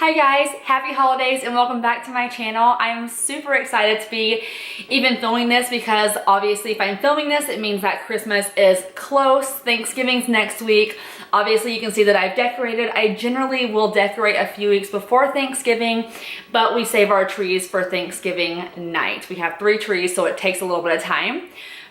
Hi guys, happy holidays and welcome back to my channel. I'm super excited to be even filming this because obviously if I'm filming this, it means that Christmas is close. Thanksgiving's next week. Obviously you can see that I've decorated. I generally will decorate a few weeks before Thanksgiving, but we save our trees for Thanksgiving night. We have 3 trees, so it takes a little bit of time.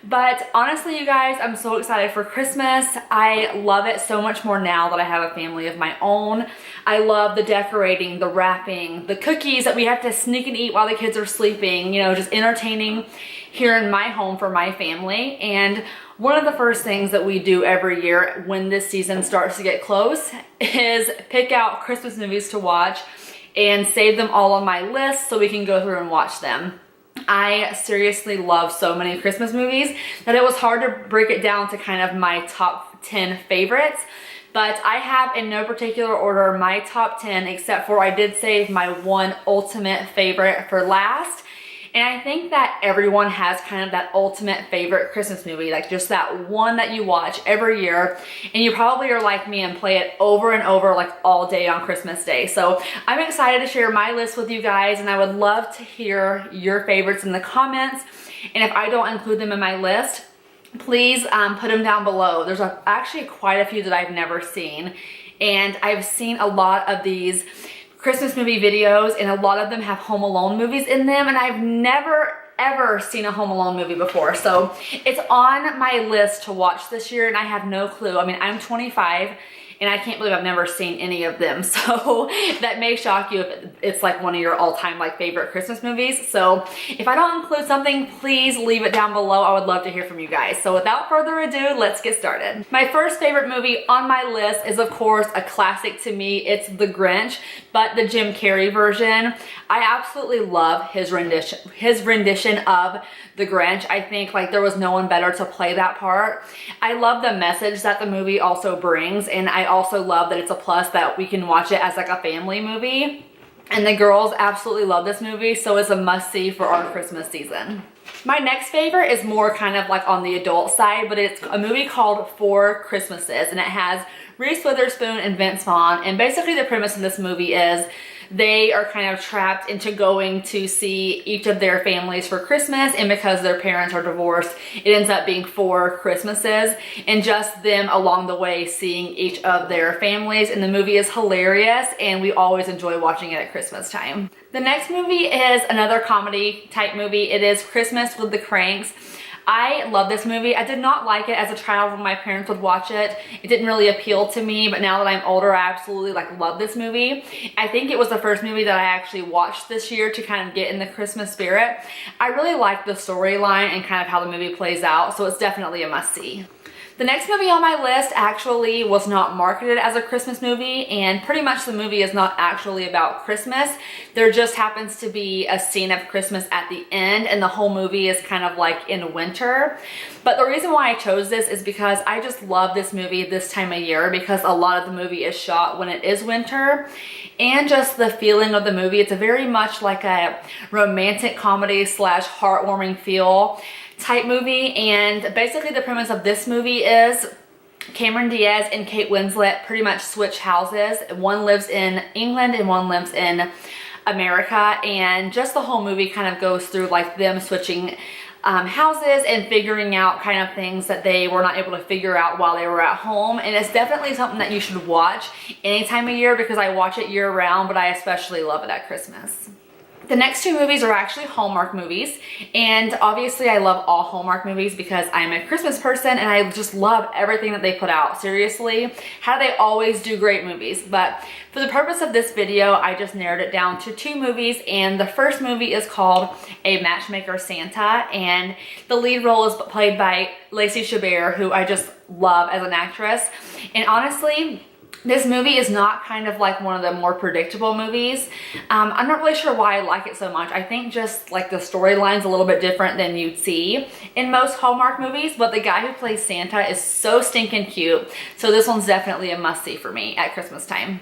But honestly, you guys, I'm so excited for Christmas. I love it so much more now that I have a family of my own. I love the decorating, the wrapping, the cookies that we have to sneak and eat while the kids are sleeping, you know, just entertaining here in my home for my family. And one of the first things that we do every year when this season starts to get close is pick out Christmas movies to watch and save them all on my list so we can go through and watch them. I seriously love so many Christmas movies that it was hard to break it down to kind of my top 10 favorites. But I have in no particular order my top 10, except for I did save my one ultimate favorite for last. And I think that everyone has kind of that ultimate favorite Christmas movie, like just that one that you watch every year. And you probably are like me and play it over and over like all day on Christmas Day. So I'm excited to share my list with you guys, and I would love to hear your favorites in the comments. And if I don't include them in my list, please put them down below. There's actually quite a few that I've never seen. And I've seen a lot of these Christmas movie videos, and a lot of them have Home Alone movies in them, and I've never ever seen a Home Alone movie before. So it's on my list to watch this year, and I have no clue. I mean, I'm 25 and I can't believe I've never seen any of them. So that may shock you if it's like one of your all-time like favorite Christmas movies. So if I don't include something, please leave it down below. I would love to hear from you guys. So without further ado, let's get started. My first favorite movie on my list is of course a classic to me. It's The Grinch, but the Jim Carrey version. I absolutely love his rendition of The Grinch. I think like there was no one better to play that part. I love the message that the movie also brings, and I also love that it's a plus that we can watch it as like a family movie. And the girls absolutely love this movie, so it's a must-see for our Christmas season. My next favorite is more kind of like on the adult side, but it's a movie called Four Christmases, and it has Reese Witherspoon and Vince Vaughn. And basically the premise of this movie is they are kind of trapped into going to see each of their families for Christmas, and because their parents are divorced, it ends up being 4 Christmases and just them along the way seeing each of their families. And the movie is hilarious, and we always enjoy watching it at Christmas time. The next movie is another comedy type movie. It is Christmas with the Cranks. I love this movie. I did not like it as a child when my parents would watch it. It didn't really appeal to me, but now that I'm older, I absolutely like love this movie. I think it was the first movie that I actually watched this year to kind of get in the Christmas spirit. I really like the storyline and kind of how the movie plays out, so it's definitely a must-see. The next movie on my list actually was not marketed as a Christmas movie, and pretty much the movie is not actually about Christmas. There just happens to be a scene of Christmas at the end, and the whole movie is kind of like in winter. But the reason why I chose this is because I just love this movie this time of year, because a lot of the movie is shot when it is winter. And just the feeling of the movie, it's a very much like a romantic comedy slash heartwarming feel type movie. And basically the premise of this movie is Cameron Diaz and Kate Winslet pretty much switch houses. One lives in England and one lives in America, and just the whole movie kind of goes through like them switching houses and figuring out kind of things that they were not able to figure out while they were at home. And it's definitely something that you should watch any time of year, because I watch it year round, but I especially love it at Christmas. The next 2 movies are actually Hallmark movies, and obviously I love all Hallmark movies because I'm a Christmas person and I just love everything that they put out. Seriously, how do they always do great movies? But for the purpose of this video, I just narrowed it down to 2 movies, and the first movie is called A Matchmaker Santa, and the lead role is played by Lacey Chabert, who I just love as an actress. And honestly, this movie is not kind of like one of the more predictable movies. I'm not really sure why I like it so much. I think just like the storyline's a little bit different than you'd see in most Hallmark movies, but the guy who plays Santa is so stinking cute. So this one's definitely a must-see for me at Christmas time.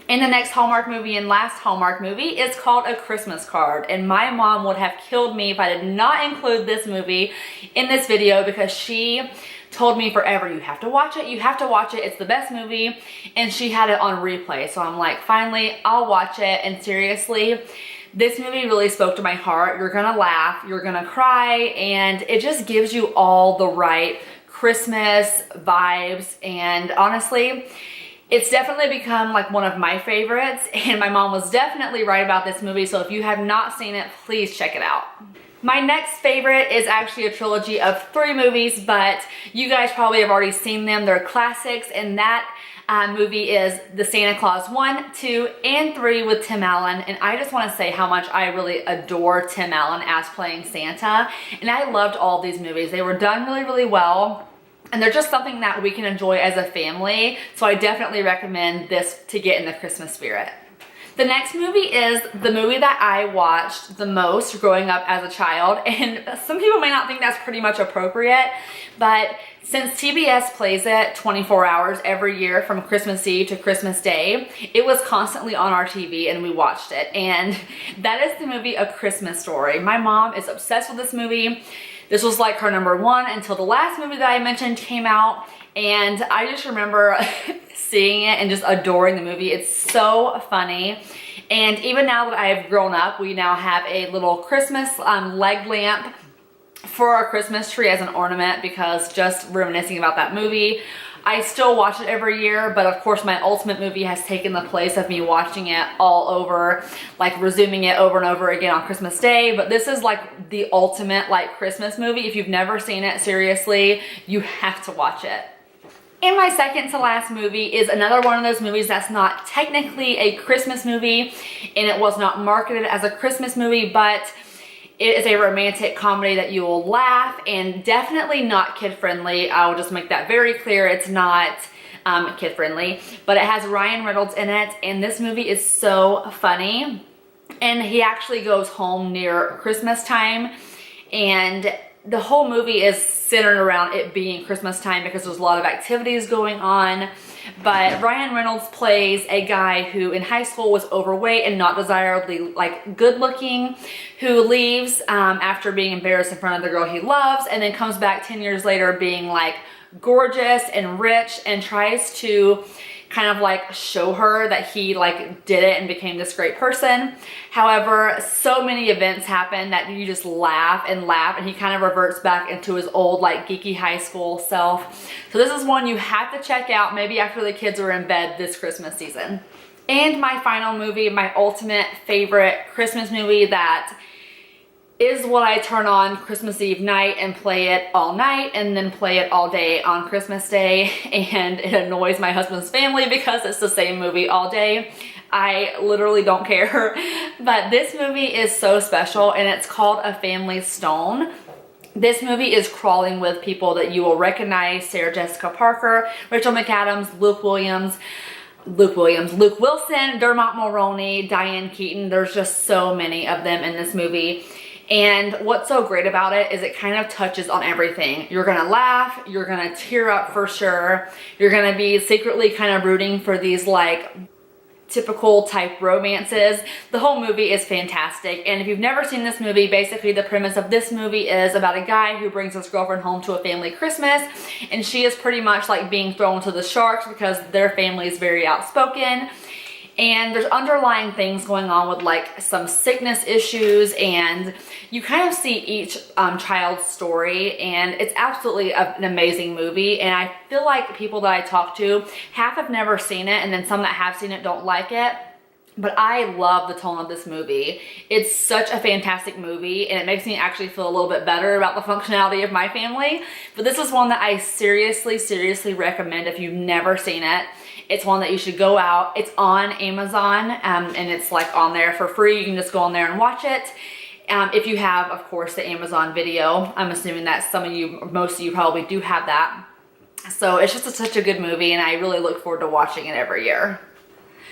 And the next Hallmark movie and last Hallmark movie is called A Christmas Card. And my mom would have killed me if I did not include this movie in this video, because she told me forever, you have to watch it, you have to watch it, it's the best movie. And she had it on replay. So I'm like, finally, I'll watch it. And seriously, this movie really spoke to my heart. You're gonna laugh, you're gonna cry, and it just gives you all the right Christmas vibes. And honestly, it's definitely become like one of my favorites, and my mom was definitely right about this movie. So if you have not seen it, please check it out. My next favorite is actually a trilogy of 3 movies, but you guys probably have already seen them. They're classics, and that movie is the Santa Claus 1, 2, and 3 with Tim Allen. And I just want to say how much I really adore Tim Allen as playing Santa. And I loved all these movies. They were done really, really well. And they're just something that we can enjoy as a family. So I definitely recommend this to get in the Christmas spirit. The next movie is the movie that I watched the most growing up as a child. And some people may not think that's pretty much appropriate, but since TBS plays it 24 hours every year from Christmas Eve to Christmas Day, it was constantly on our TV and we watched it. And that is the movie A Christmas Story. My mom is obsessed with this movie. This was like her #1 until the last movie that I mentioned came out. And I just remember seeing it and just adoring the movie. It's so funny. And even now that I've grown up, we now have a little Christmas leg lamp for our Christmas tree as an ornament, because just reminiscing about that movie. I still watch it every year, but of course my ultimate movie has taken the place of me watching it all over, like resuming it over and over again on Christmas Day. But this is like the ultimate like Christmas movie. If you've never seen it, seriously, you have to watch it. And my second to last movie is another one of those movies that's not technically a Christmas movie, and it was not marketed as a Christmas movie, but it is a romantic comedy that you will laugh, and definitely not kid-friendly. I will just make that very clear. It's not kid-friendly, but it has Ryan Reynolds in it, and this movie is so funny. And he actually goes home near Christmas time, and the whole movie is centered around it being Christmas time because there's a lot of activities going on. But Ryan Reynolds plays a guy who in high school was overweight and not desirably like good looking, who leaves after being embarrassed in front of the girl he loves, and then comes back 10 years later being like gorgeous and rich, and tries to kind of like show her that he like did it and became this great person. However, so many events happen that you just laugh, and he kind of reverts back into his old like geeky high school self. So this is one you have to check out maybe after the kids are in bed this Christmas season. And my final movie, my ultimate favorite Christmas movie that is what I turn on Christmas Eve night and play it all night and then play it all day on Christmas Day, and it annoys my husband's family because it's the same movie all day. I literally don't care, but this movie is so special, and it's called A Family Stone. This movie is crawling with people that you will recognize: Sarah Jessica Parker, Rachel McAdams, Luke Wilson, Dermot Mulroney, Diane Keaton. There's just so many of them in this movie. And what's so great about it is it kind of touches on everything. You're gonna laugh, you're gonna tear up for sure, you're gonna be secretly kind of rooting for these like typical type romances. The whole movie is fantastic. And if you've never seen this movie, basically the premise of this movie is about a guy who brings his girlfriend home to a family Christmas, and she is pretty much like being thrown to the sharks because their family is very outspoken. And there's underlying things going on with like some sickness issues, and you kind of see each child's story, and it's absolutely an amazing movie. And I feel like people that I talk to, half have never seen it, and then some that have seen it don't like it. But I love the tone of this movie. It's such a fantastic movie, and it makes me actually feel a little bit better about the functionality of my family. But this is one that I seriously recommend if you've never seen it. It's one that you should go out. It's on Amazon, and it's like on there for free. You can just go on there and watch it. If you have, of course, the Amazon Video. I'm assuming that most of you probably do have that. So it's just such a good movie, and I really look forward to watching it every year.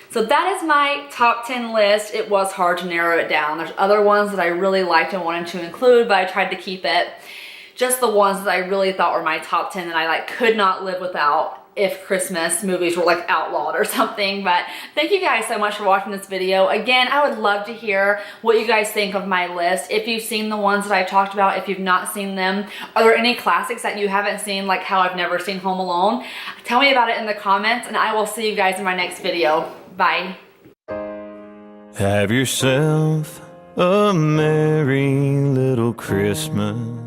So that is my top 10 list. It was hard to narrow it down. There's other ones that I really liked and wanted to include, but I tried to keep it just the ones that I really thought were my top 10 that I like could not live without. if Christmas movies were like outlawed or something. But thank you guys so much for watching this video. Again, I would love to hear what you guys think of my list. If you've seen the ones that I talked about, if you've not seen them, are there any classics that you haven't seen, like how I've never seen Home Alone? Tell me about it in the comments, and I will see you guys in my next video. Bye. Have yourself a merry little Christmas.